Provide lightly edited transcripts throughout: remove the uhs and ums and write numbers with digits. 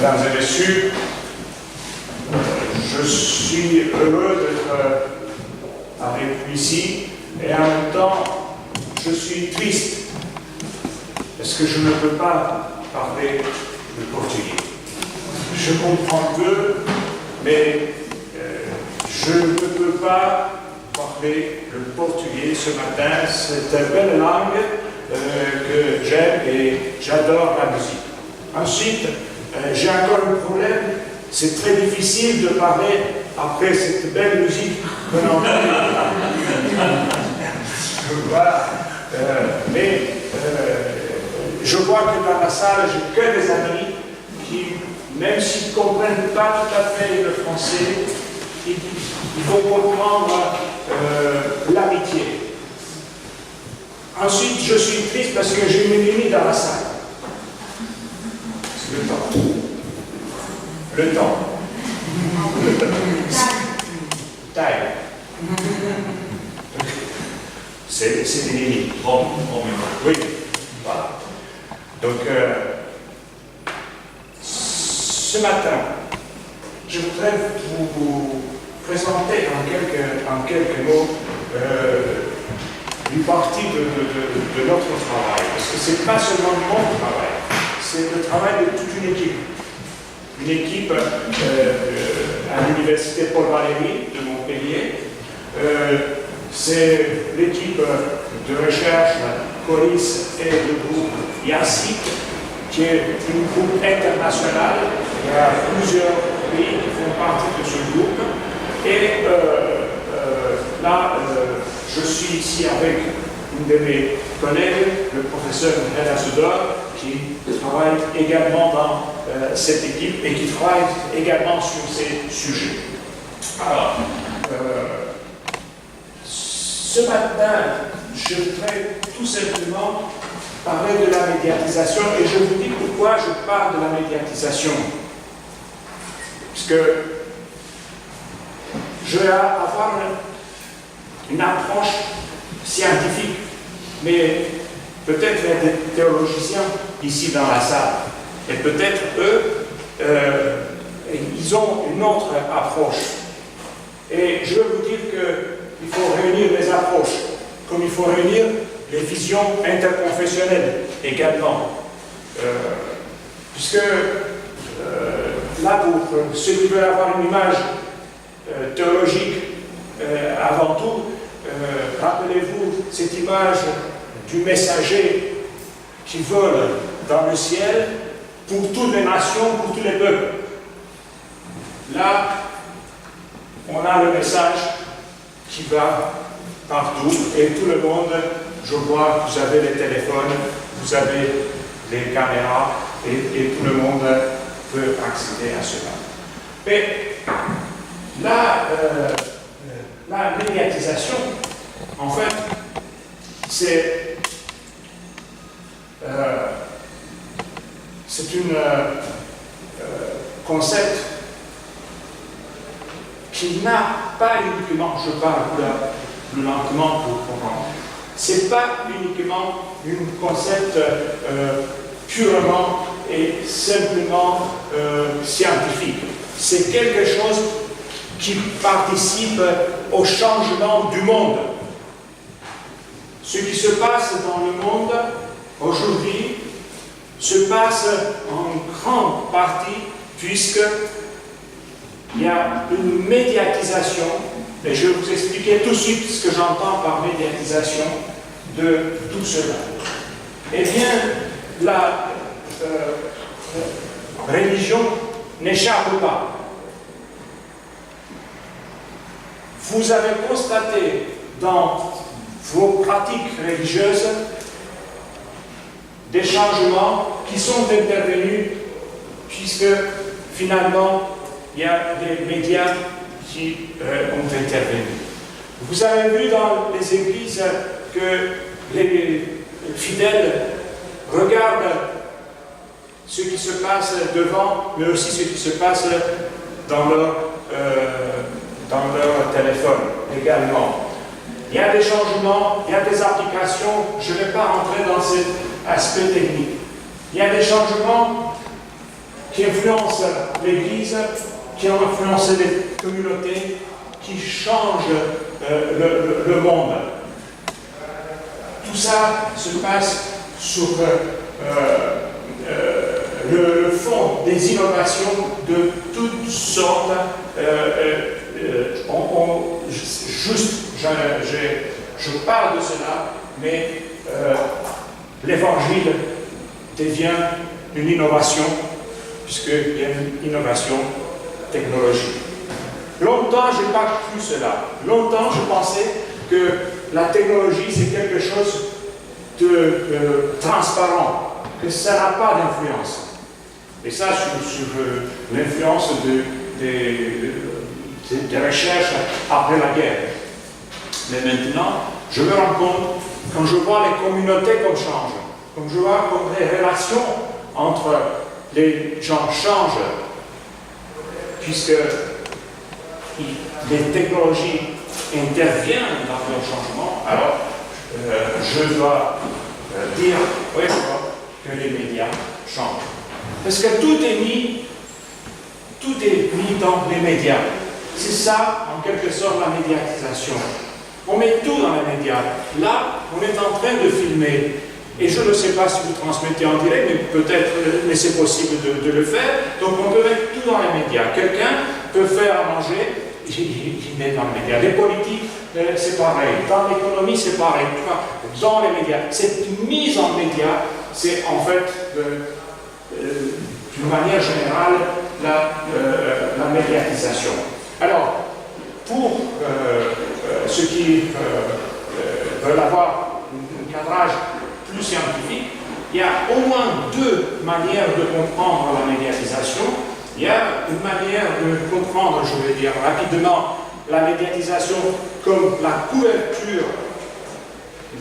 Mesdames et messieurs, je suis heureux d'être avec vous ici et en même temps, je suis triste parce que je ne peux pas parler le portugais. Je comprends peu, mais je ne peux pas parler le portugais ce matin. C'est une belle langue que j'aime et j'adore la musique. Ensuite, j'ai encore un problème. C'est très difficile de parler après cette belle musique qu'on entend. Voilà. Mais je vois que dans la salle, j'ai que des amis qui, même s'ils ne comprennent pas tout à fait le français, ils vont comprendre l'amitié. Ensuite, je suis triste parce que j'ai une limite dans la salle. C'est le temps. Le temps. Taille. C'est des limites. Oui. Voilà. Donc, ce matin, je voudrais vous présenter en quelques mots une partie de notre travail. Parce que ce n'est pas seulement mon travail, c'est le travail de toute une équipe. Une équipe à l'université Paul Valéry de Montpellier. C'est l'équipe de recherche CORIS et le groupe IACIC, qui est un groupe international. Il y a plusieurs pays qui font partie de ce groupe. Et là, je suis ici avec une de mes collègues, le professeur Hela Sudor, qui travaille également dans cette équipe et qui travaille également sur ces sujets. Alors, ce matin, je voudrais tout simplement parler de la médiatisation et je vous dis pourquoi je parle de la médiatisation. Parce que je vais avoir une approche scientifique, mais peut-être il y a des théologiens ici dans la salle, et peut-être eux, ils ont une autre approche. Et je veux vous dire qu'il faut réunir les approches, comme il faut réunir les visions interconfessionnelles également. Puisque là, pour ceux qui veulent avoir une image théologique, avant tout, rappelez-vous cette image du messager qui vole dans le ciel pour toutes les nations, pour tous les peuples. Là, on a le message qui va partout et tout le monde, je vois, vous avez les téléphones, vous avez les caméras et tout le monde peut accéder à cela. Mais là, la médiatisation, en fait, c'est un concept qui n'a pas uniquement, je parle plus lentement pour comprendre, c'est pas uniquement un concept purement et simplement scientifique. C'est quelque chose qui participe au changement du monde. Ce qui se passe dans le monde aujourd'hui se passe en grande partie puisque il y a une médiatisation, et je vais vous expliquer tout de suite ce que j'entends par médiatisation de tout cela. Eh bien, la religion n'échappe pas. Vous avez constaté dans vos pratiques religieuses des changements qui sont intervenus puisque finalement il y a des médias qui ont intervenu. Vous avez vu dans les églises que les fidèles regardent ce qui se passe devant, mais aussi ce qui se passe dans leur téléphone également. Il y a des changements, il y a des applications, je ne vais pas rentrer dans cet aspect technique. Il y a des changements qui influencent l'Église, qui influencent les communautés, qui changent le monde. Tout ça se passe sur le fond des innovations de toutes sortes. Je parle de cela, mais l'évangile devient une innovation, puisqu'il y a une innovation technologique. Longtemps, je n'ai pas cru cela. Longtemps, je pensais que la technologie, c'est quelque chose de transparent, que ça n'a pas d'influence. Et ça, sur l'influence des recherches après la guerre. Mais maintenant, je me rends compte, quand je vois les communautés comme changent, quand je vois comme les relations entre les gens changent, puisque les technologies interviennent dans leur changement, alors je dois dire, oui, que les médias changent. Parce que tout est mis dans les médias. C'est ça, en quelque sorte, la médiatisation. On met tout dans les médias. Là, on est en train de filmer. Et je ne sais pas si vous transmettez en direct, mais peut-être, mais c'est possible de le faire. Donc on peut mettre tout dans les médias. Quelqu'un peut faire à manger, il met dans les médias. Les politiques, c'est pareil. Dans l'économie, c'est pareil. Dans les médias. Cette mise en médias, c'est en fait, d'une manière générale, la médiatisation. Alors, pour ceux qui veulent avoir un cadrage plus scientifique, il y a au moins deux manières de comprendre la médiatisation. Il y a une manière de comprendre, je vais dire rapidement, la médiatisation comme la couverture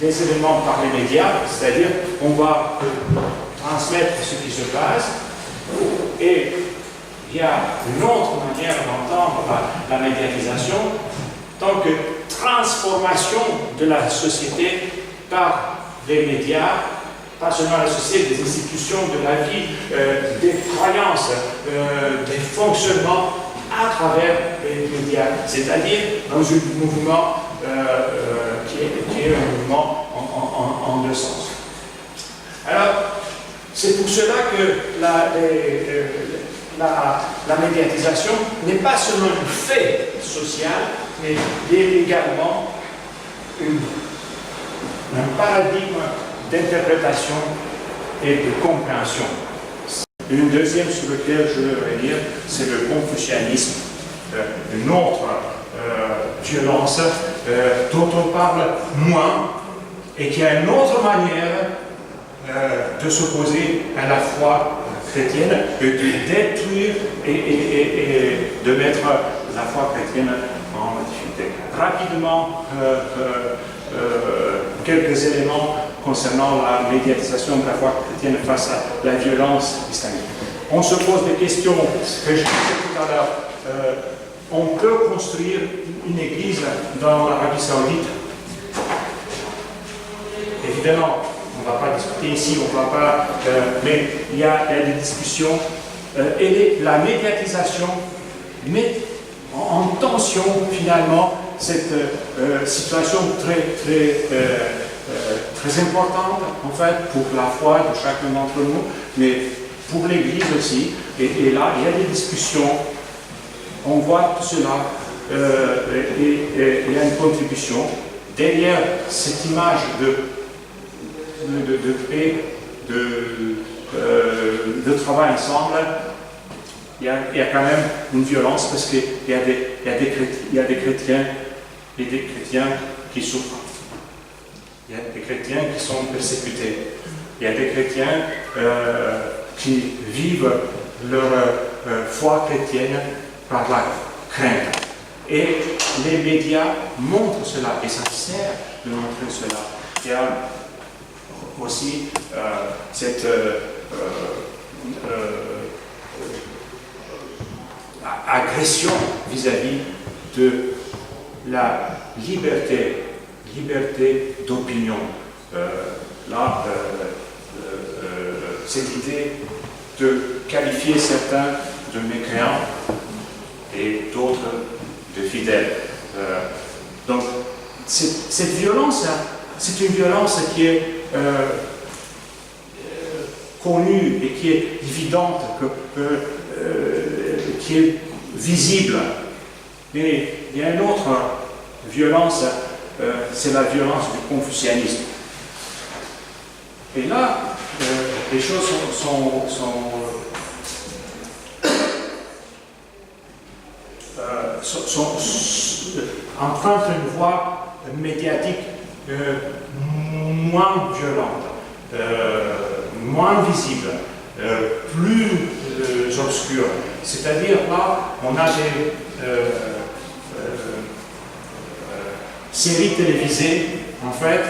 des éléments par les médias, c'est-à-dire on va transmettre ce qui se passe, et il y a une autre manière d'entendre la médiatisation tant que transformation de la société par les médias, pas seulement la société, des institutions, de la vie, des croyances, des fonctionnements à travers les médias, c'est-à-dire dans un mouvement qui est un mouvement en deux sens. Alors, c'est pour cela que la médiatisation n'est pas seulement un fait social, mais également un paradigme d'interprétation et de compréhension. Une deuxième sur laquelle je veux revenir, c'est le confucianisme, une autre violence dont on parle moins et qui a une autre manière de s'opposer à la foi chrétienne, de détruire et de mettre la foi chrétienne en difficulté. Rapidement, quelques éléments concernant la médiatisation de la foi chrétienne face à la violence islamique. On se pose des questions, ce que je disais tout à l'heure. On peut construire une église dans l'Arabie Saoudite. Évidemment, on ne va pas discuter ici, on ne va pas, mais il y a des discussions. Et la médiatisation met en tension finalement cette situation très importante en fait pour la foi de chacun d'entre nous, mais pour l'Église aussi. Et là, il y a des discussions. On voit tout cela et il y a une contribution. Derrière cette image de paix, de travail ensemble, il y a quand même une violence parce qu'il y a des chrétiens et des chrétiens qui souffrent. Il y a des chrétiens qui sont persécutés. Il y a des chrétiens qui vivent leur foi chrétienne par la crainte. Et les médias montrent cela, et ça sert de montrer cela. Il y a aussi cette agression vis-à-vis de la liberté d'opinion. Cette idée de qualifier certains de mécréants et d'autres de fidèles. Donc, cette violence, c'est une violence qui est connue et qui est évidente, qui est visible. Mais il y a une autre violence, c'est la violence du confucianisme. Et là, les choses empruntent une voie médiatique moins violente, moins visible, plus obscure. C'est-à-dire là, on a des séries télévisées, en fait,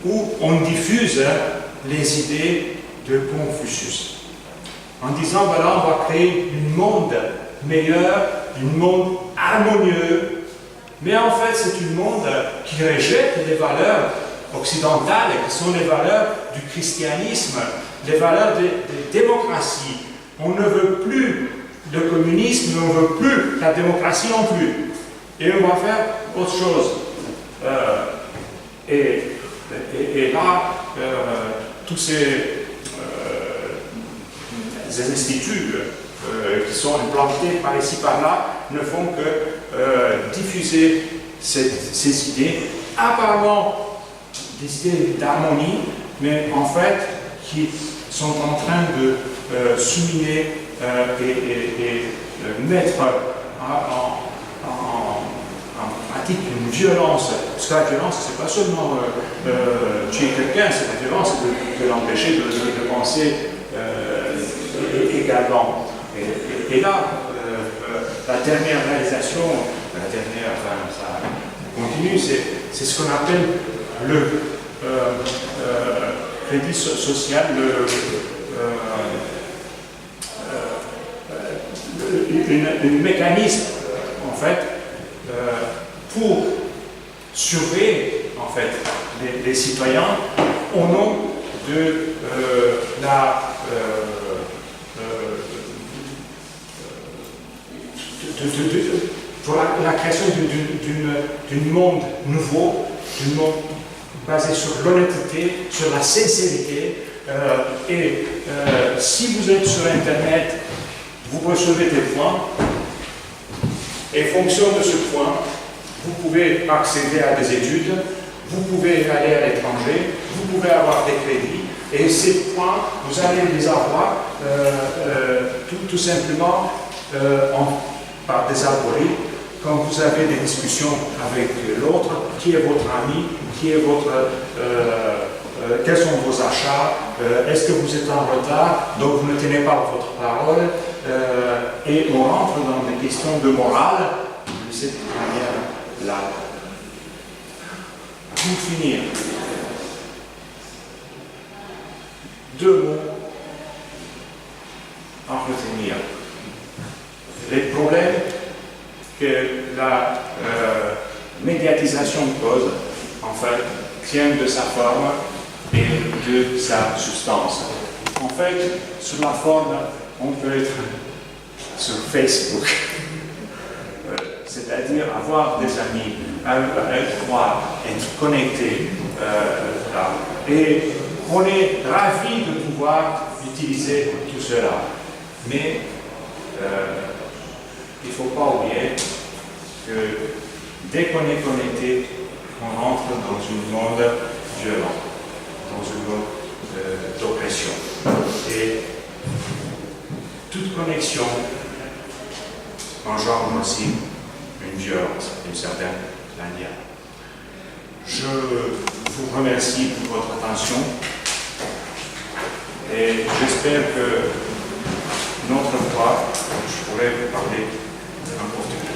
où on diffuse les idées de Confucius. En disant, voilà, on va créer un monde meilleur, un monde harmonieux, mais en fait, c'est un monde qui rejette les valeurs occidentales, qui sont les valeurs du christianisme, les valeurs de démocratie. On ne veut plus le communisme, mais on ne veut plus la démocratie non plus. Et on va faire autre chose. Et là, tous ces instituts qui sont implantés par ici, par là, ne font que diffuser ces idées, apparemment des idées d'harmonie, mais en fait qui sont en train de souligner et mettre en pratique une violence. Parce que la violence, c'est pas seulement tuer quelqu'un, c'est la violence de l'empêcher de penser également. Et là, la dernière réalisation, enfin, ça continue, c'est ce qu'on appelle le crédit social, un mécanisme, en fait, pour surveiller, en fait, les citoyens au nom de pour la création d'un monde nouveau, d'un monde basé sur l'honnêteté, sur la sincérité. Si vous êtes sur Internet, vous recevez des points, et en fonction de ce point, vous pouvez accéder à des études, vous pouvez aller à l'étranger, vous pouvez avoir des crédits, et ces points, vous allez les avoir tout simplement par des algorithmes, quand vous avez des discussions avec l'autre, qui est votre ami, qui est quels sont vos achats, est-ce que vous êtes en retard, donc vous ne tenez pas votre parole, et on rentre dans des questions de morale de cette manière-là. Pour finir, deux mots à retenir. Les problèmes que la médiatisation pose, en fait, tiennent de sa forme et de sa substance. En fait, sur la forme, on peut être sur Facebook, c'est-à-dire avoir des amis, être connecté, et on est ravi de pouvoir utiliser tout cela. Mais il ne faut pas oublier que dès qu'on est connecté, on rentre dans un monde violent, dans un monde d'oppression. Et toute connexion engendre aussi une violence, d'une certaine manière. Je vous remercie pour votre attention et j'espère que une autre fois, je pourrai vous parler en portugais.